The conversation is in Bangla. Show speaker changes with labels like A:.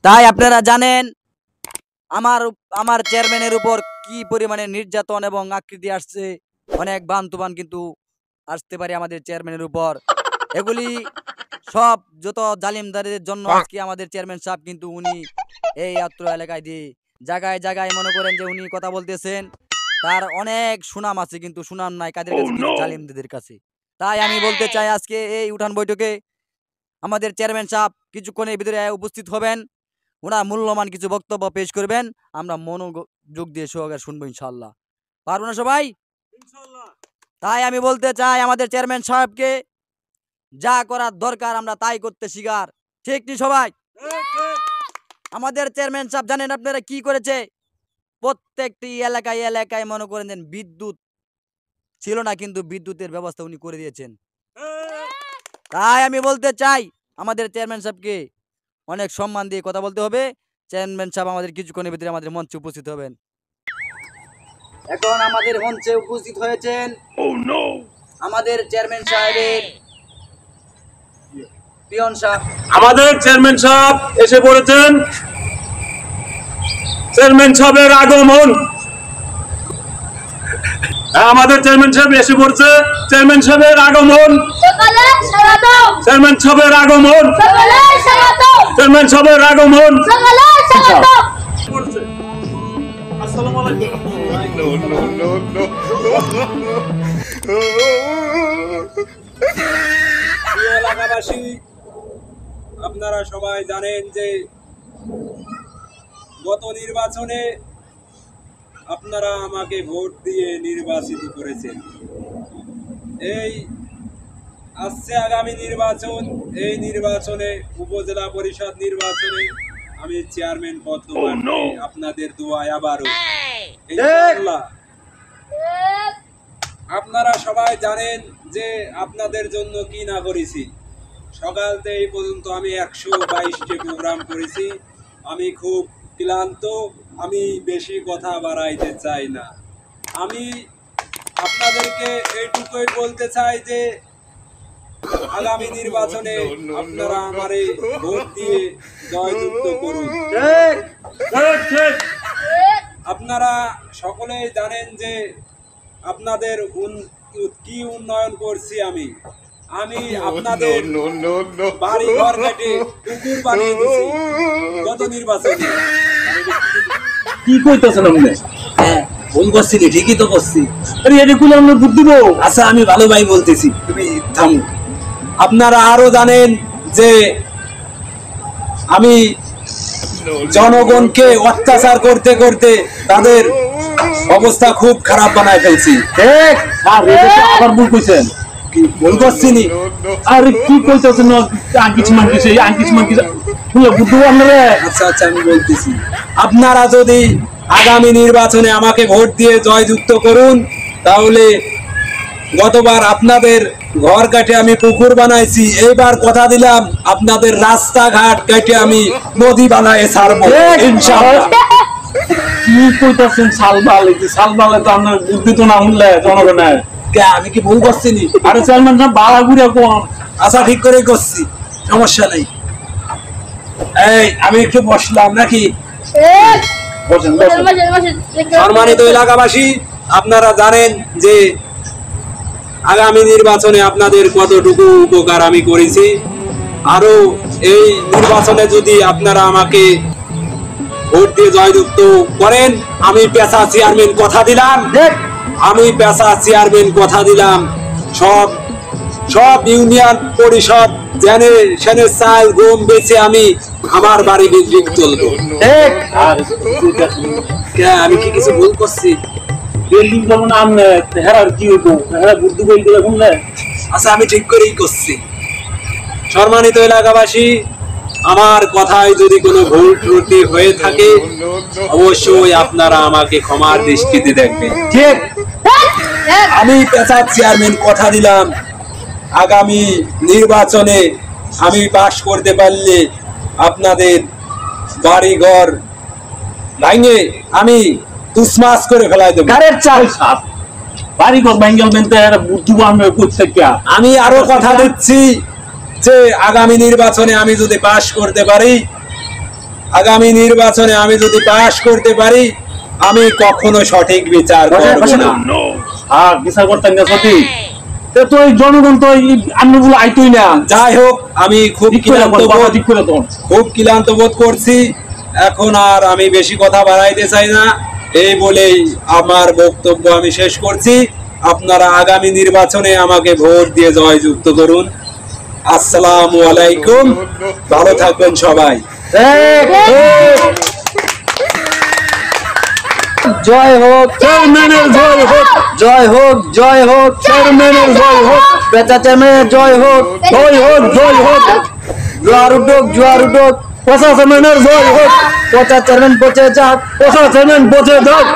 A: তাই আপনারা জানেন আমার আমার চেয়ারম্যানের উপর কি পরিমাণে নির্যাতন এবং আকৃতি আসছে। অনেক বানতুবান কিন্তু আসতে পারে আমাদের চেয়ারম্যানের উপর। এগুলি সব যত জালিমদারদের জন্য আজকে আমাদের চেয়ারম্যান সাহেব কিন্তু উনি এই অত্র এলাকায় দিয়ে জায়গায় জায়গায় মনে করেন যে উনি কথা বলতেছেন, তার অনেক সুনাম আছে কিন্তু সুনাম নাই কাদের কাছে, কিছু জালিমদের কাছে। তাই আমি বলতে চাই আজকে এই উঠান বৈঠকে আমাদের চেয়ারম্যান সাহেব কিছুক্ষণের ভিতরে উপস্থিত হবেন, ওনার মূল্যবান কিছু বক্তব্য পেশ করবেন, আমরা মনোযোগ দিয়ে সহকারে শুনবো ইনশাল্লাহ। পারবো না সবাই? তাই আমি বলতে চাই আমাদের চেয়ারম্যান সাহেবকে যা করার দরকার আমরা তাই করতে শিকার, ঠিক নি সবাই? আমাদের চেয়ারম্যান সাহেব জানেন আপনারা কি করেছে? প্রত্যেকটি এলাকায় এলাকায় মনে করেন যে বিদ্যুৎ ছিল না, কিন্তু বিদ্যুতের ব্যবস্থা উনি করে দিয়েছেন। তাই আমি বলতে চাই আমাদের চেয়ারম্যান সাহেবকে অনেক সম্মান দিয়ে কথা বলতে হবে। চেয়ারম্যান সাহেব আমাদের কিছুক্ষণের ভিতরে আমাদের মঞ্চে উপস্থিত হবেন। এখন আমাদের মঞ্চে উপস্থিত হয়েছেন আমাদের চেয়ারম্যান সাহেবের পিয়ন সাহেব।
B: আমাদের চেয়ারম্যান সাহেব এসে পড়েছেন। চেয়ারম্যান সাহেবের আগমন। আমাদের চেয়ারম্যান সাহেব এসে পড়ছে। চেয়ারম্যান সাহেবের আগমন। চেয়ারম্যান সাহেবের আগমন। চেয়ারম্যান সাহেবের আগমন। আসসালামু আলাইকুম। এলাকাবাসী, আপনারা সবাই জানেন যে গত নির্বাচনে আপনারা আমাকে ভোট দিয়ে নির্বাচিত করেছেন। এই আসছে আগামী নির্বাচন, এই নির্বাচনে উপজেলা পরিষদ নির্বাচনে আমি চেয়ারম্যান পদ আপনাদের দোয়ায় আবারও ইনশাআল্লাহ। আপনারা সবাই জানেন যে আপনাদের জন্য কি না করেছি। সকাল থেকে এই পর্যন্ত আমি 122টি প্রোগ্রাম করেছি। আমি খুব ক্লান্ত, আমি বেশি কথা বাড়াইতে চাই না। আমি আপনাদেরকে এইটুকুই বলতে চাই যে আগামী নির্বাচনে আপনারা আমারে ভোট দিয়ে জয়যুক্ত করুন। আপনারা সকলেই জানেন যে আপনাদের কি উন্নয়ন করছি আমি। আমি আপনাদের বাড়ি ঘর কেটে পুকুর বানিয়ে দিয়েছি গত নির্বাচনে।
C: কি কইতেছেন আপনি?
A: হ্যাঁ ভুল করছি, ঠিকই তো করছি।
C: আরে এটা কইলে আমরা ভোট দিব?
A: আচ্ছা আমি ভালো ভাই বলতেছি, তুমি থামো।
B: আপনারা আরো জানেন যে আমি জনগণকে অত্যাচার করতে করতে তাদের অবস্থা খুব খারাপ বানায় ফেলছি।
C: ঠিক। আর এটা তো আবার ভুল কইছেন।
B: ভুল করছিনি।
C: আরে কি কইতেছেন? আঙ্কিসমান কিছু আঙ্কিসমান কিছু ভুল বুদ্ধ আপনারা।
B: আচ্ছা আচ্ছা আমি বলতেছি, আপনারা যদি আগামী নির্বাচনে আমাকে ভোট দিয়ে জয়যুক্ত করুন, তাহলে গতবার আপনাদের ঘর কাটে আমি পুকুর বানাইছি, এইবার কথা দিলাম আপনাদের রাস্তাঘাট কেটে আমি নদী বানায় ছাড়বো ইনশাআল্লাহ।
C: কি কইতেছেন? সালবাল সালবালে তো আপনার বুদ্ধি তো না শুনলে জনগণের।
B: আমি কি ভুল করছিনি?
C: আরে চেয়ারম্যান সাহেব বালা ঘুরে কোন।
B: আচ্ছা ঠিক করে করছি, সমস্যা নেই। এই আমি একটু বসলাম নাকি?
C: বসেন বসেন।
B: সম্মানিত এলাকাবাসী, আপনারা জানেন যে আগামী নির্বাচনে আপনাদের কতটুকু উপকার আমি করেছি। আরো এই নির্বাচনে যদি আপনারা আমাকে ভোট দিয়ে জয়যুক্ত করেন, আমি পেশা চেয়ারম্যান কথা দিলাম, আমি পেশা চেয়ারম্যান কথা দিলাম, সব সব ইউনিয়ন পরিষদ জেনে সেনে চাল গম বেচে আমি আমার বাড়ি বিক্রি চলবো। আমি কি কিছু ভুল করছি? আচ্ছা আমি ঠিক করেই করছি। সম্মানিত এলাকাবাসী, আমার কথায় যদি কোনো ভুল ত্রুটি হয়ে থাকে অবশ্যই আপনারা আমাকে ক্ষমার দৃষ্টিতে দেখবেন। ঠিক, আমি পেশার চেয়ারম্যান কথা দিলাম আগামী নির্বাচনে আমি পাশ করতে পারলে আপনাদের বাড়ি ঘর ভাঙে আমি তুসমাস করে ফেলাই দেব।
C: কারের চাল সাপ বাড়ি ঘর ভাঙ্গেল মেনতে বুদ্ধু বানবে করতে কি?
B: আমি আরো কথা দিচ্ছি যে আগামী নির্বাচনে আমি যদি পাশ করতে পারি আগামী নির্বাচনে আমি যদি পাশ করতে পারি, আমি কখনো সঠিক বিচার করব না।
C: হ্যাঁ, বিচার করতেন না সত্যি। তো এই জনগণ তো এই আমগুলো আইতই না।
B: যাই হোক, আমি খুব
C: ঠিক করে
B: ক্লান্ত
C: বল, বাবা,
B: বোধ
C: ঠিক করে তোর।
B: খুব ক্লান্ত বোধ করছি। এখন আর আমি বেশি কথা বাড়াইতে চাই না, এই বলেই আমার বক্তব্য আমি শেষ করছি। আপনারা আগামী নির্বাচনে আমাকে ভোট দিয়ে জয়যুক্ত করুন। আসসালামু আলাইকুম, ভালো থাকবেন সবাই।
A: জয় হোক
C: চেয়ারম্যানের জয় হোক,
A: জয় হোক জয় হোক
C: চেয়ারম্যানের জয় হোক,
A: পেঁচা চেয়ারম্যানের জয় হোক
C: জয় হোক, জয় হোক,
A: জোয়ার উঠুক জোয়ার উঠুক
C: প্রশাসনের জয় হোক,
A: পচা চেয়ারম্যান পচে যাক
C: প্রশাসনের বসে যাক।